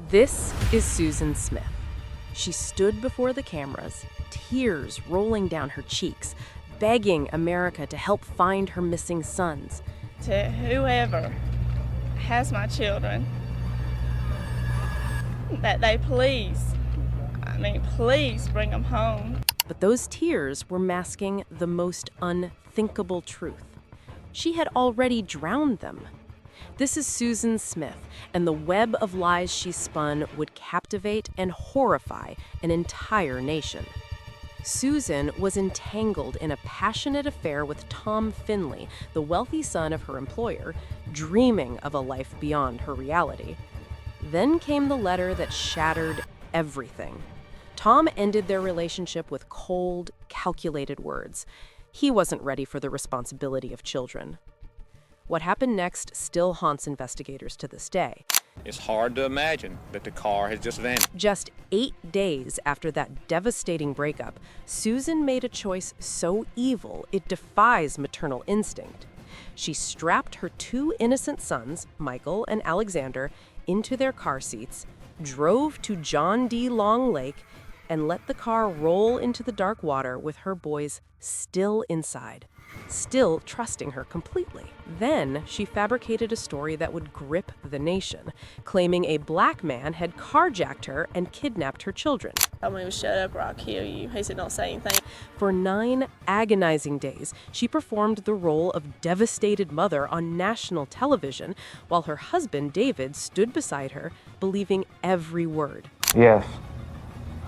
This is Susan Smith. She stood before the cameras, tears rolling down her cheeks, begging America to help find her missing sons. To whoever has my children, that they please bring them home. But those tears were masking the most unthinkable truth. She had already drowned them. This is Susan Smith, and the web of lies she spun would captivate and horrify an entire nation. Susan was entangled in a passionate affair with Tom Finley, the wealthy son of her employer, dreaming of a life beyond her reality. Then came the letter that shattered everything. Tom ended their relationship with cold, calculated words. He wasn't ready for the responsibility of children. What happened next still haunts investigators to this day. It's hard to imagine that the car has just vanished. Just 8 days after that devastating breakup, Susan made a choice so evil it defies maternal instinct. She strapped her 2 innocent sons, Michael and Alexander, into their car seats, drove to John D. Long Lake, and let the car roll into the dark water with her boys still inside, still trusting her completely. Then she fabricated a story that would grip the nation, claiming a black man had carjacked her and kidnapped her children. I told him, shut up or I'll kill you. He said, don't say anything. For 9 agonizing days, she performed the role of devastated mother on national television, while her husband, David, stood beside her, believing every word. Yes,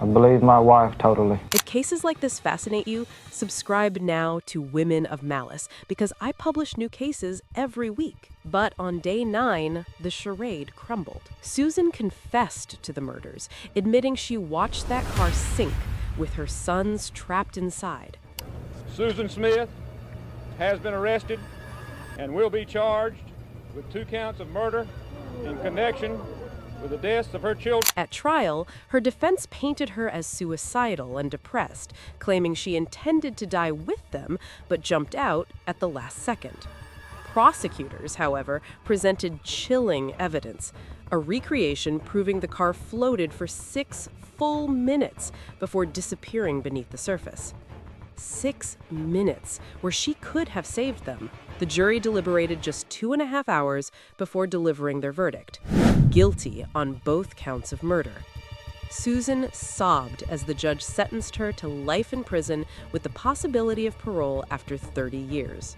I believe my wife totally. If cases like this fascinate you, subscribe now to Women of Malice, because I publish new cases every week. But on day 9, the charade crumbled. Susan confessed to the murders, admitting she watched that car sink with her sons trapped inside. Susan Smith has been arrested and will be charged with 2 counts of murder in connection with the deaths of her children. At trial, her defense painted her as suicidal and depressed, claiming she intended to die with them but jumped out at the last second. Prosecutors, however, presented chilling evidence, a recreation proving the car floated for 6 full minutes before disappearing beneath the surface. 6 minutes where she could have saved them. The jury deliberated just 2.5 hours before delivering their verdict. Guilty on both counts of murder. Susan sobbed as the judge sentenced her to life in prison with the possibility of parole after 30 years.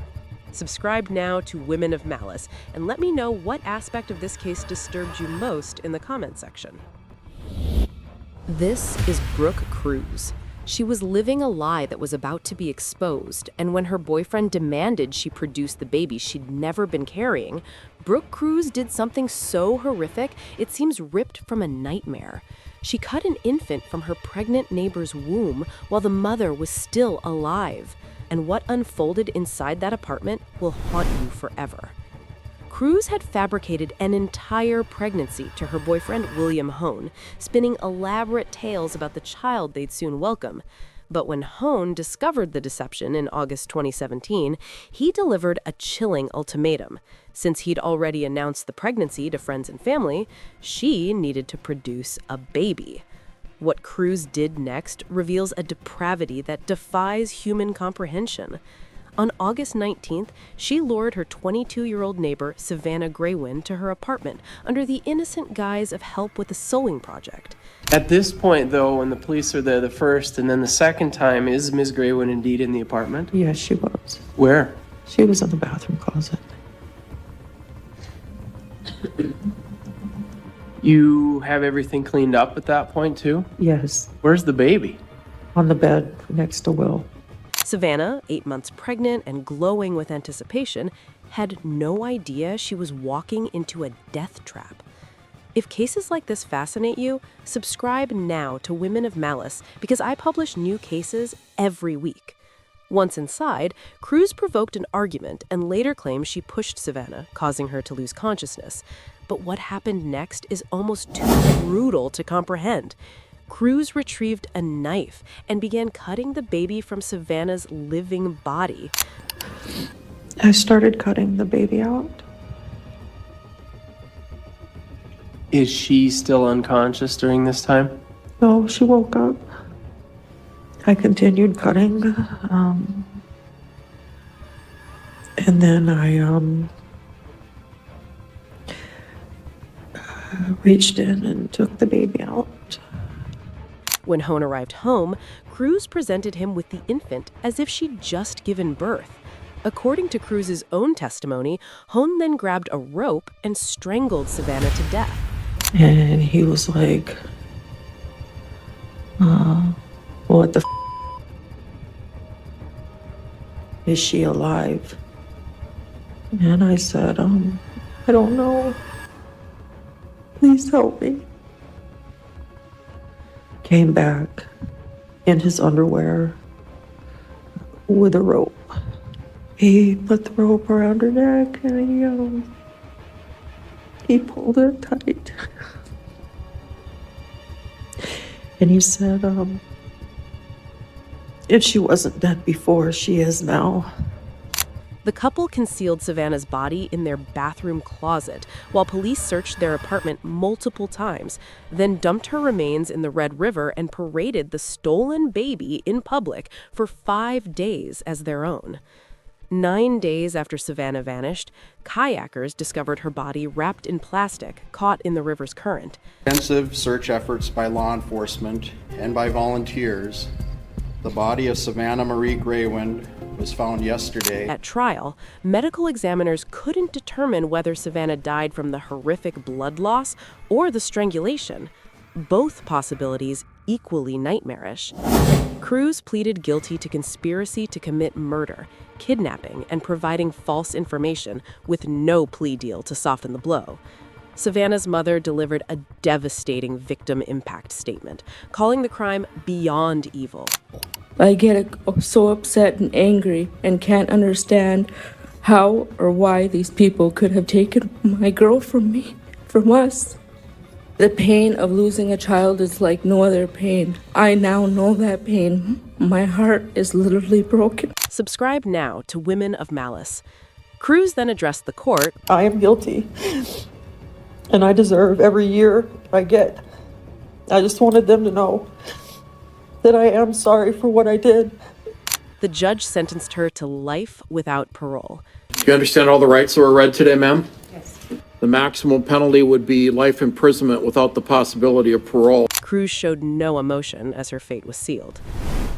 Subscribe now to Women of Malice and let me know what aspect of this case disturbed you most in the comment section. This is Brooke Cruz. She was living a lie that was about to be exposed, and when her boyfriend demanded she produce the baby she'd never been carrying, Brooke Cruz did something so horrific it seems ripped from a nightmare. She cut an infant from her pregnant neighbor's womb while the mother was still alive, and what unfolded inside that apartment will haunt you forever. Cruz had fabricated an entire pregnancy to her boyfriend William Hone, spinning elaborate tales about the child they'd soon welcome. But when Hone discovered the deception in August 2017, he delivered a chilling ultimatum. Since he'd already announced the pregnancy to friends and family, she needed to produce a baby. What Cruz did next reveals a depravity that defies human comprehension. On August 19th, she lured her 22-year-old neighbor, Savannah Greywind, to her apartment under the innocent guise of help with a sewing project. At this point, though, when the police are there the first and then the second time, is Ms. Greywind indeed in the apartment? Yes, she was. Where? She was in the bathroom closet. You have everything cleaned up at that point, too? Yes, Where's the baby? on the bed next to Will. Savannah, 8 months pregnant and glowing with anticipation, had no idea she was walking into a death trap. If cases like this fascinate you, subscribe now to Women of Malice because I publish new cases every week. Once inside, Cruz provoked an argument and later claimed she pushed Savannah, causing her to lose consciousness. But what happened next is almost too brutal to comprehend. Cruz retrieved a knife and began cutting the baby from Savannah's living body. I started cutting the baby out. Is she still unconscious during this time? No, she woke up. I continued cutting. And then I reached in and took the baby out. When Hone arrived home, Cruz presented him with the infant as if she'd just given birth. According to Cruz's own testimony, Hone then grabbed a rope and strangled Savannah to death. And he was like, what the f***? Is she alive? And I said, I don't know. Please help me. Came back in his underwear with a rope. He put the rope around her neck and he pulled her tight. And he said, if she wasn't dead before, she is now. The couple concealed Savannah's body in their bathroom closet while police searched their apartment multiple times, then dumped her remains in the Red River and paraded the stolen baby in public for 5 days as their own. 9 days after Savannah vanished, kayakers discovered her body wrapped in plastic, caught in the river's current. Extensive search efforts by law enforcement and by volunteers, the body of Savannah Marie Greywind was found yesterday. At trial, medical examiners couldn't determine whether Savannah died from the horrific blood loss or the strangulation. Both possibilities equally nightmarish. Cruz pleaded guilty to conspiracy to commit murder, kidnapping, and providing false information, with no plea deal to soften the blow. Savannah's mother delivered a devastating victim impact statement, calling the crime beyond evil. I get so upset and angry and can't understand how or why these people could have taken my girl from me, from us. The pain of losing a child is like no other pain. I now know that pain. My heart is literally broken. Subscribe now to Women of Malice. Cruz then addressed the court. I am guilty. And I deserve every year I get. I just wanted them to know that I am sorry for what I did. The judge sentenced her to life without parole. Do you understand all the rights that were read today, ma'am? Yes. The maximum penalty would be life imprisonment without the possibility of parole. Cruz showed no emotion as her fate was sealed.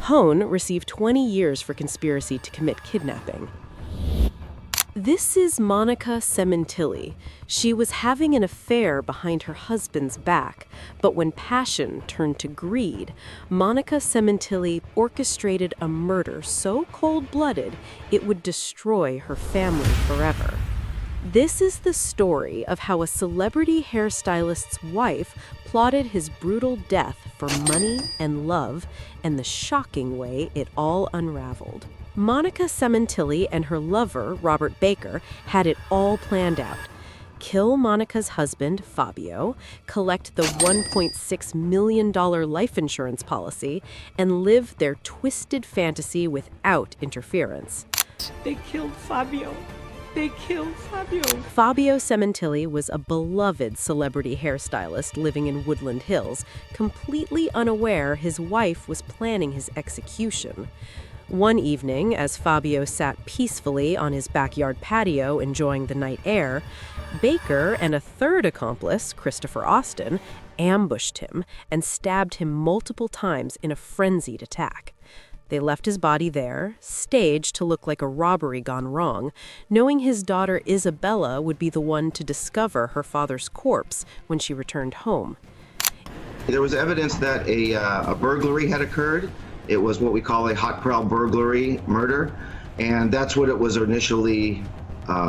Hone received 20 years for conspiracy to commit kidnapping. This is Monica Cementilli. She was having an affair behind her husband's back, but when passion turned to greed, Monica Cementilli orchestrated a murder so cold-blooded it would destroy her family forever. This is the story of how a celebrity hairstylist's wife plotted his brutal death for money and love, and the shocking way it all unraveled. Monica Cementilli and her lover, Robert Baker, had it all planned out. Kill Monica's husband, Fabio, collect the $1.6 million life insurance policy, and live their twisted fantasy without interference. They killed Fabio. They killed Fabio. Fabio Cementilli was a beloved celebrity hairstylist living in Woodland Hills, completely unaware his wife was planning his execution. One evening, as Fabio sat peacefully on his backyard patio enjoying the night air, Baker and a third accomplice, Christopher Austin, ambushed him and stabbed him multiple times in a frenzied attack. They left his body there, staged to look like a robbery gone wrong, knowing his daughter Isabella would be the one to discover her father's corpse when she returned home. There was evidence that a burglary had occurred. It was what we call a hot corral burglary murder, and that's what it was initially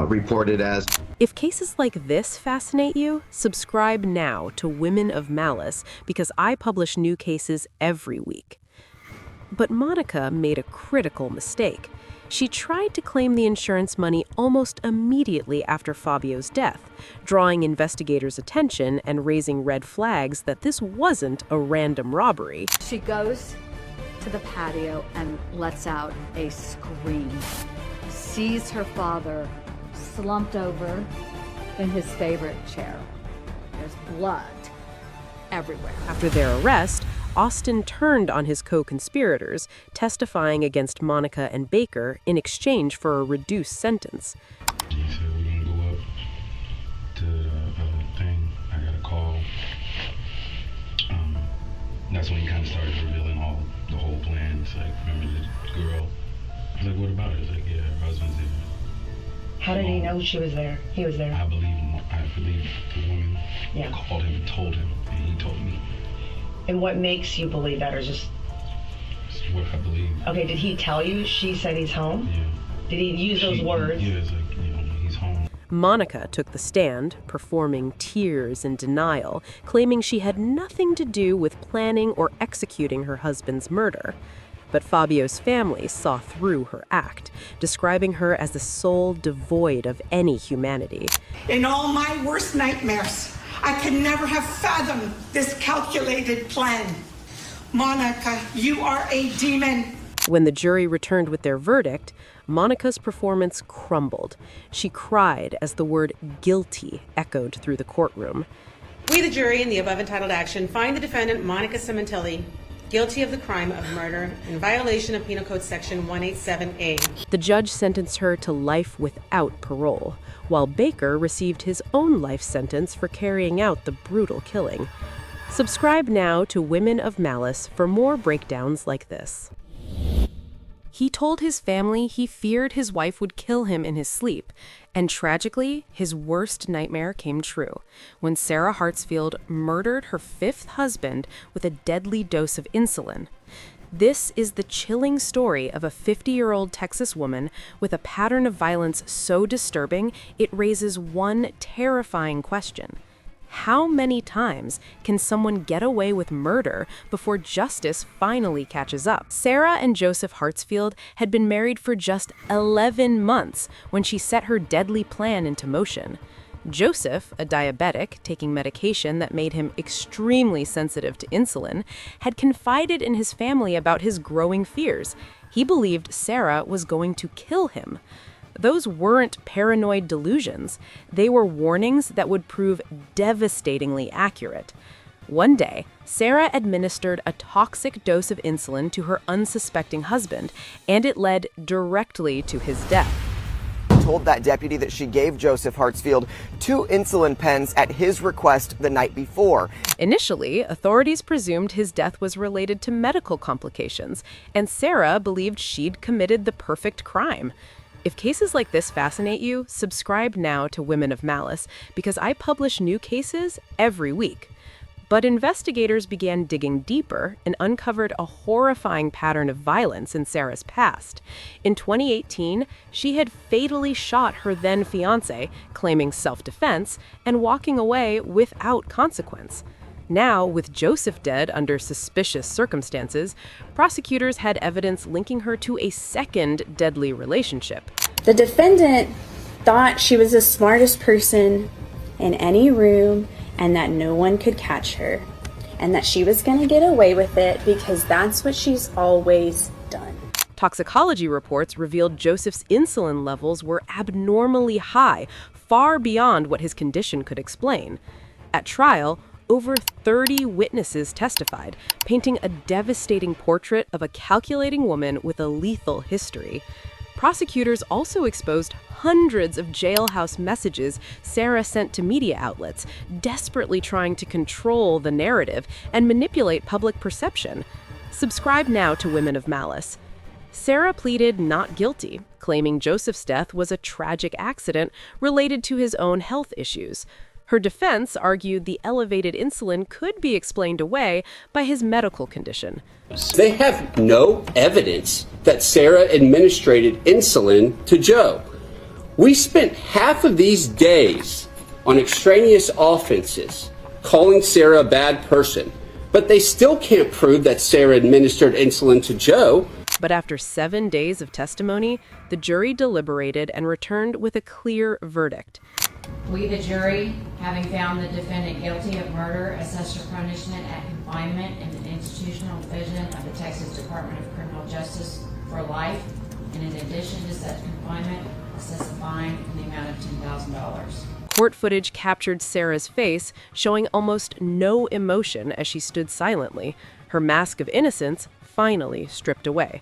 reported as. If cases like this fascinate you, subscribe now to Women of Malice, because I publish new cases every week. But Monica made a critical mistake. She tried to claim the insurance money almost immediately after Fabio's death, drawing investigators' attention and raising red flags that this wasn't a random robbery. She goes to the patio and lets out a scream. Sees her father slumped over in his favorite chair. There's blood everywhere. After their arrest, Austin turned on his co-conspirators, testifying against Monica and Baker in exchange for a reduced sentence. He said, we're gonna go up to the thing. I got a call. That's when he kind of started revealing the whole plan. It's like, remember the girl? I was like, what about it? It's like, yeah, her husband's there. How did he know she was there? He was there. I believe the woman called him and told him, and he told me. And what makes you believe that, or just? It's what I believe. Okay, did he tell you she said he's home? Yeah. Did he use those words? Yeah, it's like, he's home. Monica took the stand, performing tears and denial, claiming she had nothing to do with planning or executing her husband's murder. But Fabio's family saw through her act, describing her as a soul devoid of any humanity. In all my worst nightmares, I could never have fathomed this calculated plan. Monica, you are a demon. When the jury returned with their verdict, Monica's performance crumbled. She cried as the word guilty echoed through the courtroom. We, the jury, in the above entitled action, find the defendant, Monica Cementelli, guilty of the crime of murder in violation of Penal Code Section 187A. The judge sentenced her to life without parole, while Baker received his own life sentence for carrying out the brutal killing. Subscribe now to Women of Malice for more breakdowns like this. He told his family he feared his wife would kill him in his sleep, and tragically, his worst nightmare came true when Sarah Hartsfield murdered her fifth husband with a deadly dose of insulin. This is the chilling story of a 50-year-old Texas woman with a pattern of violence so disturbing it raises one terrifying question. How many times can someone get away with murder before justice finally catches up? Sarah and Joseph Hartsfield had been married for just 11 months when she set her deadly plan into motion. Joseph, a diabetic taking medication that made him extremely sensitive to insulin, had confided in his family about his growing fears. He believed Sarah was going to kill him. Those weren't paranoid delusions. They were warnings that would prove devastatingly accurate. One day, Sarah administered a toxic dose of insulin to her unsuspecting husband, and it led directly to his death. Told that deputy that she gave Joseph Hartsfield 2 insulin pens at his request the night before. Initially, authorities presumed his death was related to medical complications, and Sarah believed she'd committed the perfect crime. If cases like this fascinate you, subscribe now to Women of Malice, because I publish new cases every week. But investigators began digging deeper and uncovered a horrifying pattern of violence in Sarah's past. In 2018, she had fatally shot her then fiancé, claiming self-defense, and walking away without consequence. Now, with Joseph dead under suspicious circumstances, prosecutors had evidence linking her to a second deadly relationship. The defendant thought she was the smartest person in any room and that no one could catch her, and that she was going to get away with it because that's what she's always done. Toxicology reports revealed Joseph's insulin levels were abnormally high, far beyond what his condition could explain. At trial, over 30 witnesses testified, painting a devastating portrait of a calculating woman with a lethal history. Prosecutors also exposed hundreds of jailhouse messages Sarah sent to media outlets, desperately trying to control the narrative and manipulate public perception. Subscribe now to Women of Malice. Sarah pleaded not guilty, claiming Joseph's death was a tragic accident related to his own health issues. Her defense argued the elevated insulin could be explained away by his medical condition. They have no evidence that Sarah administered insulin to Joe. We spent half of these days on extraneous offenses, calling Sarah a bad person, but they still can't prove that Sarah administered insulin to Joe. But after 7 days of testimony, the jury deliberated and returned with a clear verdict. We, the jury, having found the defendant guilty of murder, assess her punishment at confinement in the institutional division of the Texas Department of Criminal Justice for life, and in addition to such confinement, assess a fine in the amount of $10,000. Court footage captured Sarah's face, showing almost no emotion as she stood silently, her mask of innocence finally stripped away.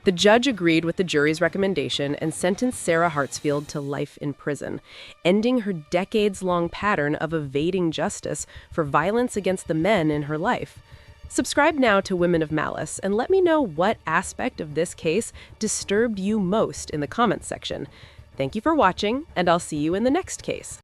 The judge agreed with the jury's recommendation and sentenced Sarah Hartsfield to life in prison, ending her decades-long pattern of evading justice for violence against the men in her life. Subscribe now to Women of Malice and let me know what aspect of this case disturbed you most in the comments section. Thank you for watching, and I'll see you in the next case.